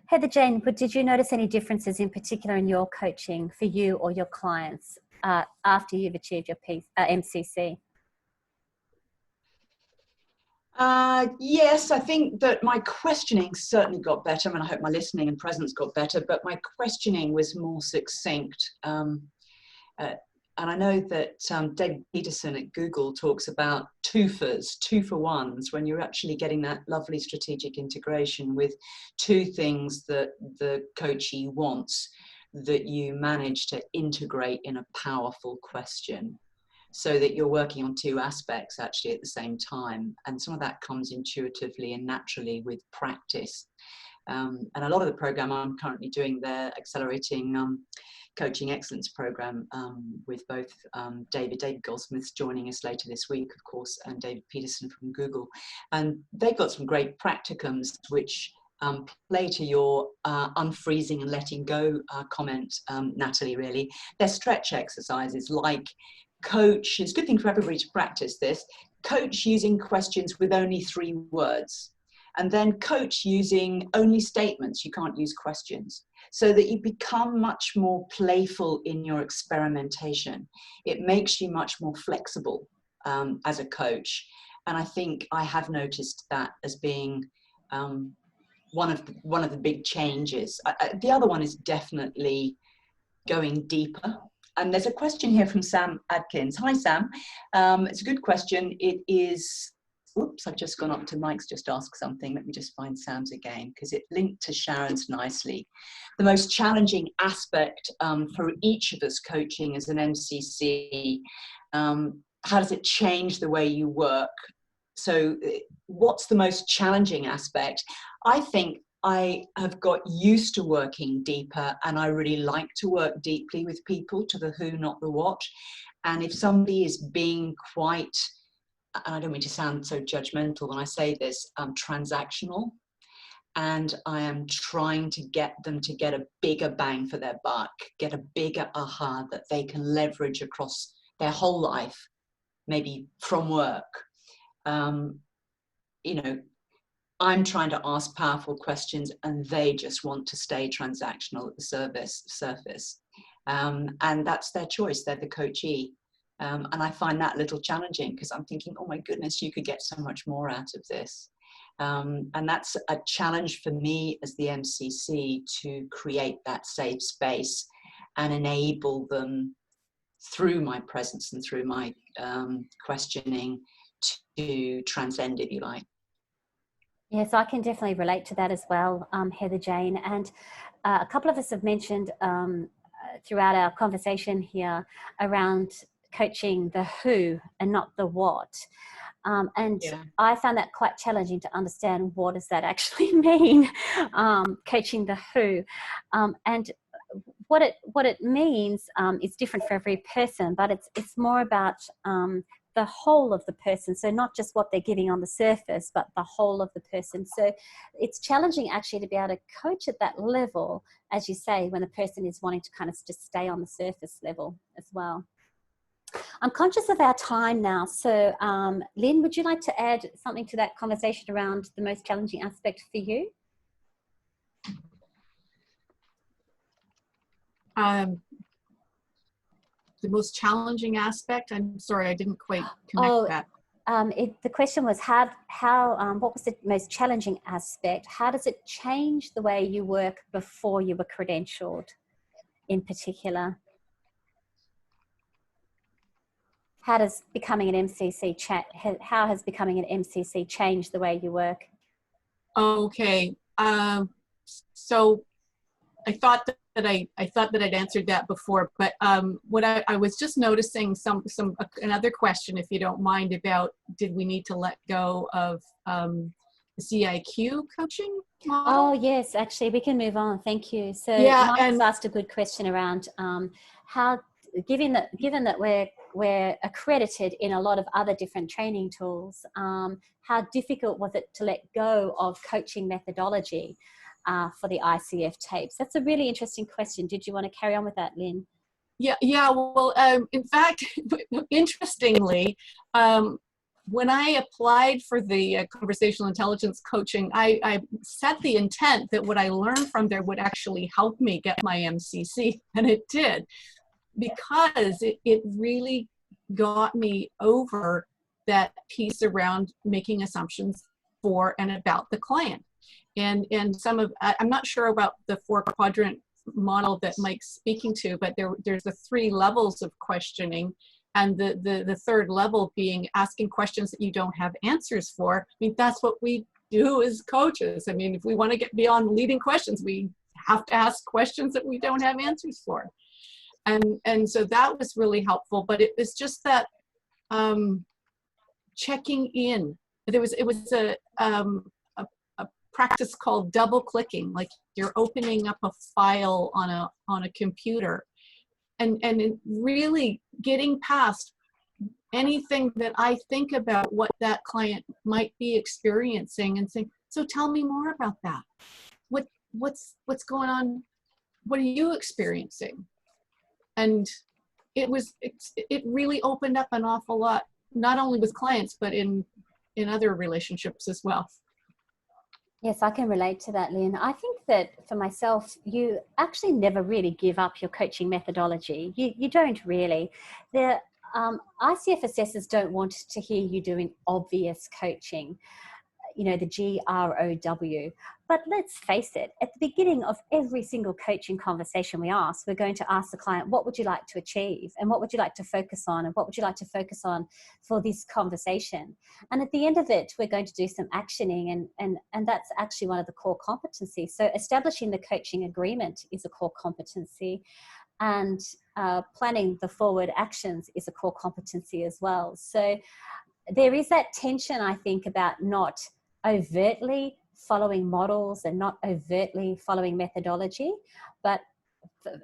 Heather Jane, but did you notice any differences in particular in your coaching for you or your clients after you've achieved your MCC? Yes, I think that my questioning certainly got better. I mean, I hope my listening and presence got better, but my questioning was more succinct. And I know that David Peterson at Google talks about twofers, 2-for-1s, when you're actually getting that lovely strategic integration with two things that the coachee wants, that you manage to integrate in a powerful question, so that you're working on two aspects actually at the same time. And some of that comes intuitively and naturally with practice. And a lot of the program I'm currently doing, the Accelerating Coaching Excellence program, with both David Goldsmith's joining us later this week, of course, and David Peterson from Google. And they've got some great practicums which play to your unfreezing and letting go comment, Natalie, really. They're stretch exercises like coach. It's a good thing for everybody to practice this. Coach using questions with only 3 words. And then coach using only statements. You can't use questions. So that you become much more playful in your experimentation. It makes you much more flexible as a coach. And I think I have noticed that as being one of the big changes. The other one is definitely going deeper. And there's a question here from Sam Adkins. Hi, Sam. It's a good question. It is, oops, I've just gone up to Mike's just asked something. Let me just find Sam's again, because it linked to Sharon's nicely. The most challenging aspect for each of us coaching as an MCC, how does it change the way you work? So what's the most challenging aspect? I think I have got used to working deeper, and I really like to work deeply with people, to the who, not the what. And if somebody is being quite, and I don't mean to sound so judgmental when I say this, transactional, and I am trying to get them to get a bigger bang for their buck, get a bigger aha that they can leverage across their whole life, maybe from work. You know, I'm trying to ask powerful questions and they just want to stay transactional at the surface. And that's their choice, they're the coachee. And I find that a little challenging, because I'm thinking, oh my goodness, you could get so much more out of this. And that's a challenge for me as the MCC, to create that safe space and enable them through my presence and through my questioning to transcend, if you like. Yes, I can definitely relate to that as well, Heather Jane. And a couple of us have mentioned throughout our conversation here around coaching the who and not the what. And yeah, I found that quite challenging to understand, what does that actually mean, coaching the who. And what it means is different for every person, but it's more about the whole of the person. So not just what they're giving on the surface, but the whole of the person. So it's challenging actually to be able to coach at that level, as you say, when the person is wanting to kind of just stay on the surface level as well. I'm conscious of our time now. So Lynn, would you like to add something to that conversation around the most challenging aspect for you? The most challenging aspect? I'm sorry, I didn't quite connect that. The question was what was the most challenging aspect? How does it change the way you work before you were credentialed in particular? How does becoming an MCC how has becoming an MCC changed the way you work? Okay, so I thought that I'd answered that before, but what I was just noticing another question, if you don't mind, about did we need to let go of the CIQ coaching model? Oh yes, actually we can move on. Thank you. So yeah, Mike's asked a good question around how, given that we're accredited in a lot of other different training tools, how difficult was it to let go of coaching methodology for the ICF tapes? That's a really interesting question. Did you want to carry on with that, Lynn? Yeah. Well, in fact, interestingly, when I applied for the conversational intelligence coaching, I set the intent that what I learned from there would actually help me get my MCC, and it did, because it really got me over that piece around making assumptions for and about the client. And some of, I'm not sure about the 4-quadrant model that Mike's speaking to, but there's the 3 levels of questioning, and the 3rd level being asking questions that you don't have answers for. I mean, that's what we do as coaches. I mean, if we want to get beyond leading questions, we have to ask questions that we don't have answers for. And so that was really helpful, but it was just that checking in. It was a practice called double clicking, like you're opening up a file on a computer, and really getting past anything that I think about what that client might be experiencing and saying, so tell me more about that. What's going on? What are you experiencing? And it really opened up an awful lot, not only with clients, but in other relationships as well. Yes, I can relate to that, Lynn. I think that for myself, you actually never really give up your coaching methodology. You don't really. The ICF assessors don't want to hear you doing obvious coaching, you know, the GROW. But let's face it, at the beginning of every single coaching conversation we're going to ask the client, what would you like to achieve? And what would you like to focus on? And what would you like to focus on for this conversation? And at the end of it, we're going to do some actioning, and that's actually one of the core competencies. So establishing the coaching agreement is a core competency, and planning the forward actions is a core competency as well. So there is that tension, I think, about not overtly following models and not overtly following methodology, but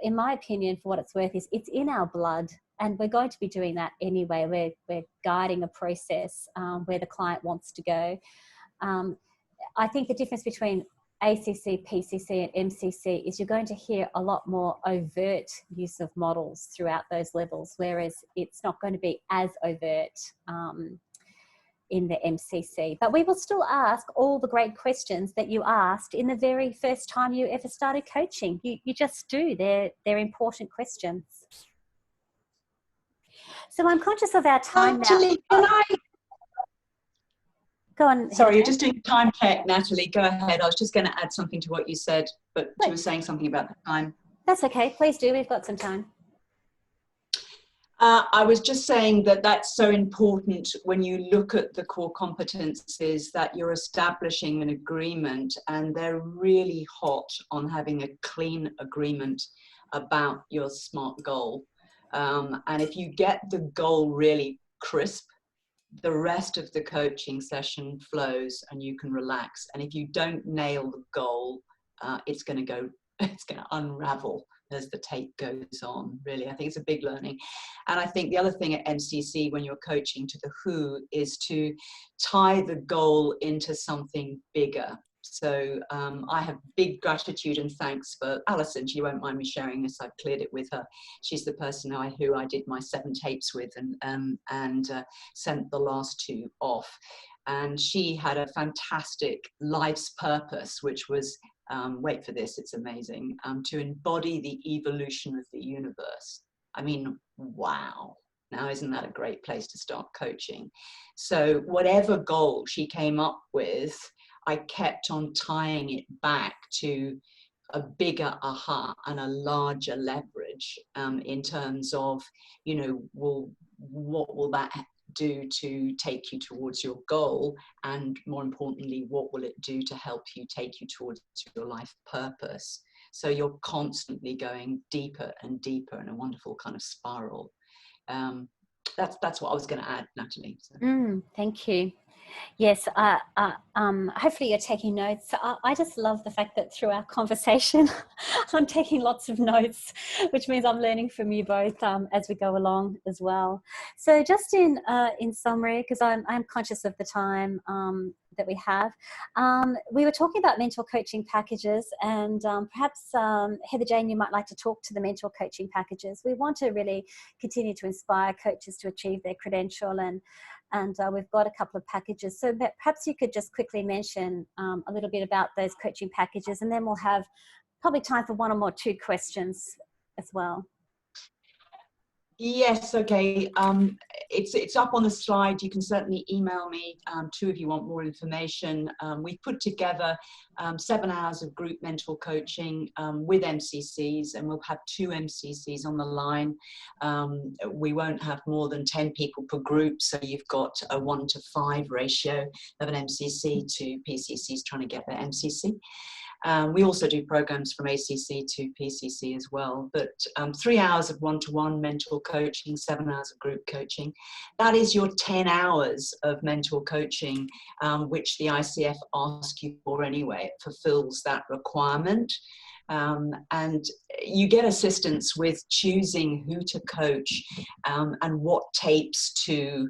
in my opinion, for what it's worth, is it's in our blood, and we're going to be doing that anyway. We're guiding a process where the client wants to go. I think the difference between ACC, PCC and MCC is you're going to hear a lot more overt use of models throughout those levels, whereas it's not going to be as overt in the MCC. But we will still ask all the great questions that you asked in the very first time you ever started coaching. You just do. They're important questions. So I'm conscious of our time Natalie, now. can I? Go on. Sorry, you're just doing time check, Natalie. Go ahead. I was just going to add something to what you said, but you were saying something about the time. That's okay. Please do. We've got some time. I was just saying that that's so important when you look at the core competencies, that you're establishing an agreement, and they're really hot on having a clean agreement about your SMART goal. And if you get the goal really crisp, the rest of the coaching session flows and you can relax. And if you don't nail the goal, it's going to unravel as the tape goes on. Really, I think it's a big learning. And I think the other thing at MCC when you're coaching to the who is to tie the goal into something bigger. So I have big gratitude and thanks for Alison. She won't mind me sharing this. I've cleared it with her. She's the person who I did my 7 tapes with and sent the last 2 off. And she had a fantastic life's purpose, which was, wait for this, it's amazing, to embody the evolution of the universe. I mean, wow. Now, isn't that a great place to start coaching? So whatever goal she came up with, I kept on tying it back to a bigger aha and a larger leverage in terms of, you know, what will that do to take you towards your goal? And more importantly, what will it do to help you take you towards your life purpose? So you're constantly going deeper and deeper in a wonderful kind of spiral. That's what I was going to add, Natalie. So. Thank you. Yes, hopefully you're taking notes. I just love the fact that through our conversation, I'm taking lots of notes, which means I'm learning from you both as we go along as well. So just in summary, because I'm conscious of the time that we have, we were talking about mentor coaching packages, and perhaps Heather Jane, you might like to talk to the mentor coaching packages. We want to really continue to inspire coaches to achieve their credential, and we've got a couple of packages. So perhaps you could just quickly mention a little bit about those coaching packages, and then we'll have probably time for 1 or 2 questions as well. Yes, okay. It's up on the slide. You can certainly email me too if you want more information. We've put together 7 hours of group mental coaching with MCCs, and we'll have 2 MCCs on the line. We won't have more than 10 people per group, so you've got a 1:5 ratio of an MCC to PCCs trying to get their MCC. We also do programs from ACC to PCC as well, but 3 hours of one-to-one mental coaching, 7 hours of group coaching. That is your 10 hours of mental coaching, which the ICF asks you for anyway. It fulfills that requirement. And you get assistance with choosing who to coach and what tapes to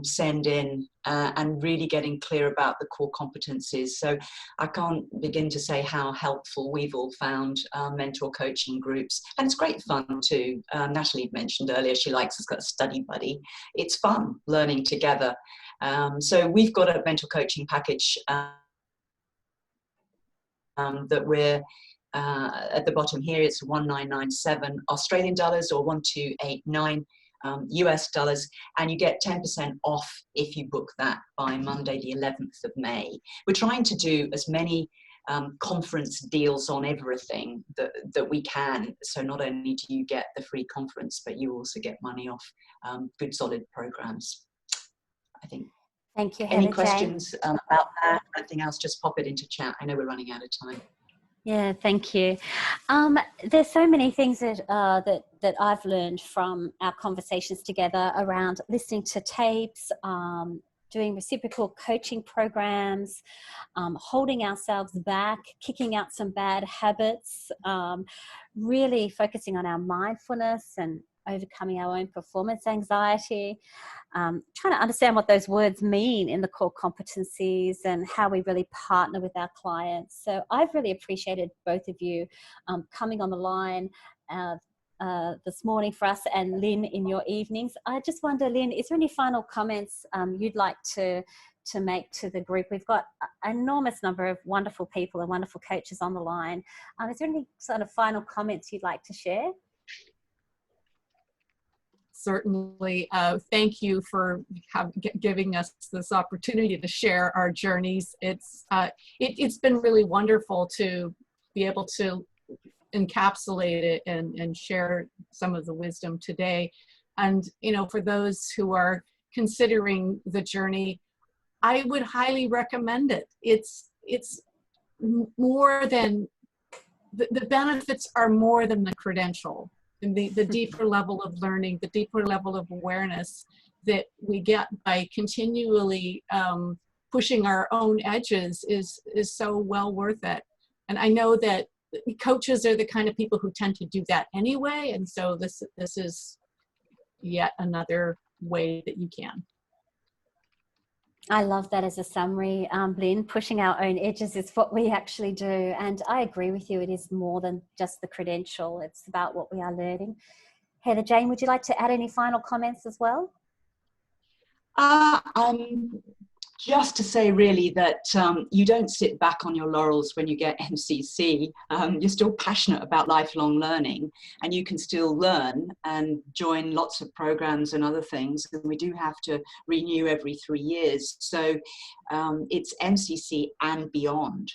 send in, and really getting clear about the core competencies. So I can't begin to say how helpful we've all found mentor coaching groups, and it's great fun too. Natalie mentioned earlier she likes has got a study buddy. It's fun learning together. So we've got a mentor coaching package that we're at the bottom here. It's 1997 Australian dollars or 1289 US dollars, and you get 10% off if you book that by Monday the 11th of May. We're trying to do as many conference deals on everything that we can, so not only do you get the free conference, but you also get money off good solid programs. I think. Thank you, any Heather questions about that? Anything else, just pop it into chat. I know we're running out of time. Yeah, thank you. There's so many things that that I've learned from our conversations together around listening to tapes, doing reciprocal coaching programs, holding ourselves back, kicking out some bad habits, really focusing on our mindfulness and overcoming our own performance anxiety, trying to understand what those words mean in the core competencies and how we really partner with our clients. So I've really appreciated both of you coming on the line this morning for us, and Lynn in your evenings. I just wonder, Lynn, is there any final comments you'd like to make to the group? We've got an enormous number of wonderful people and wonderful coaches on the line. Is there any sort of final comments you'd like to share? Certainly. Thank you for giving us this opportunity to share our journeys. It's been really wonderful to be able to encapsulate it and share some of the wisdom today. And, you know, for those who are considering the journey, I would highly recommend it. It's more than, the benefits are more than the credential. And the deeper level of learning, the deeper level of awareness that we get by continually pushing our own edges is so well worth it. And I know that coaches are the kind of people who tend to do that anyway, and so this is yet another way that you can. I love that as a summary, Lynn. Pushing our own edges is what we actually do. And I agree with you. It is more than just the credential. It's about what we are learning. Heather Jane, would you like to add any final comments as well? Just to say really that you don't sit back on your laurels when you get MCC. You're still passionate about lifelong learning, and you can still learn and join lots of programs and other things. And we do have to renew every 3 years. So it's MCC and beyond.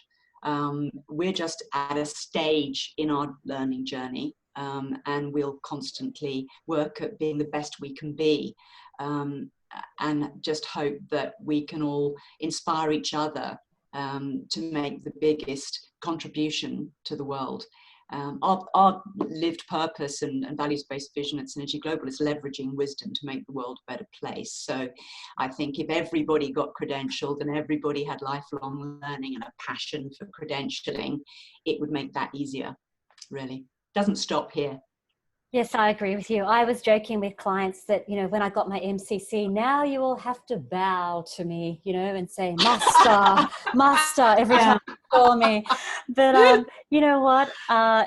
We're just at a stage in our learning journey, and we'll constantly work at being the best we can be. And just hope that we can all inspire each other to make the biggest contribution to the world. Our lived purpose and values-based vision at Synergy Global is leveraging wisdom to make the world a better place. So I think if everybody got credentialed and everybody had lifelong learning and a passion for credentialing, it would make that easier, really. Doesn't stop here. Yes, I agree with you. I was joking with clients that, you know, when I got my MCC, now you all have to bow to me, you know, and say, master, master, every time. for me. But you know what?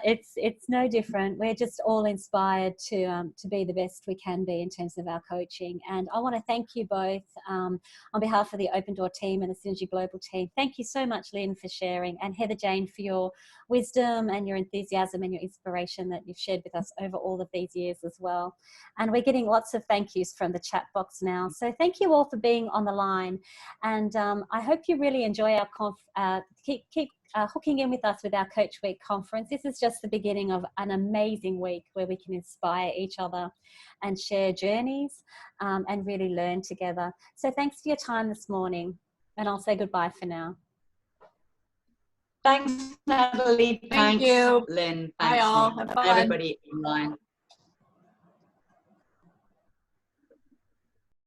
It's no different. We're just all inspired to be the best we can be in terms of our coaching. And I want to thank you both on behalf of the Open Door team and the Synergy Global team. Thank you so much, Lynn, for sharing, and Heather Jane for your wisdom and your enthusiasm and your inspiration that you've shared with us over all of these years as well. And we're getting lots of thank yous from the chat box now. So thank you all for being on the line. And I hope you really enjoy our keep hooking in with us with our Coach Week conference. This is just the beginning of an amazing week where we can inspire each other and share journeys and really learn together. So thanks for your time this morning, and I'll say goodbye for now. Thanks, Natalie. Thank Thanks, you. Lynn. Bye Thanks, all. Have fun. everybody online.